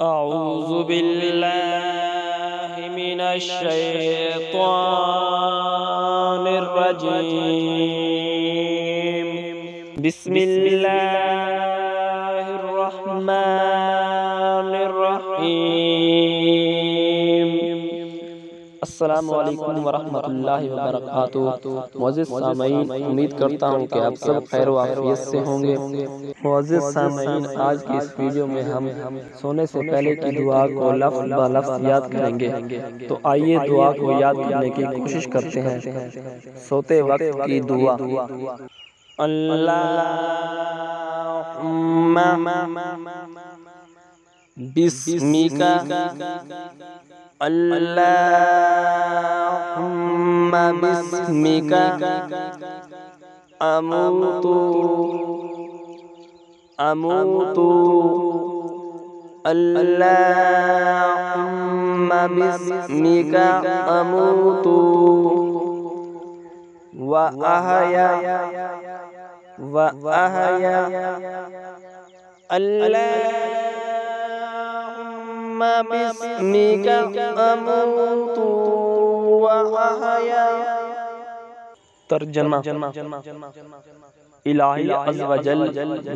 أعوذ بالله من الشيطان الرجيم. بسم الله الرحمن الرحيم. السلام علیکم ورحمۃ اللہ وبرکاتہ. معزز سامعین، امید کرتا ہوں کہ آپ سب خیر و عافیت سے ہوں گے. معزز سامعین، آج کی اس ویڈیو میں ہم سونے سے پہلے کی دعا کو لفظ بہ لفظ یاد کریں گے. تو آئیے دعا کو یاد کرنے کی کوشش کرتے ہیں. سوتے وقت کی دعا: اللہم بسمک، اللہم بسمک اموت اللہم بسمک اموت وأحیا اللہم بسمک اموت وأحیا. ترجمہ: الہی عز و جل،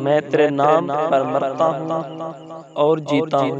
میں تیرے نام پر مرتا ہوں اور جیتا ہوں.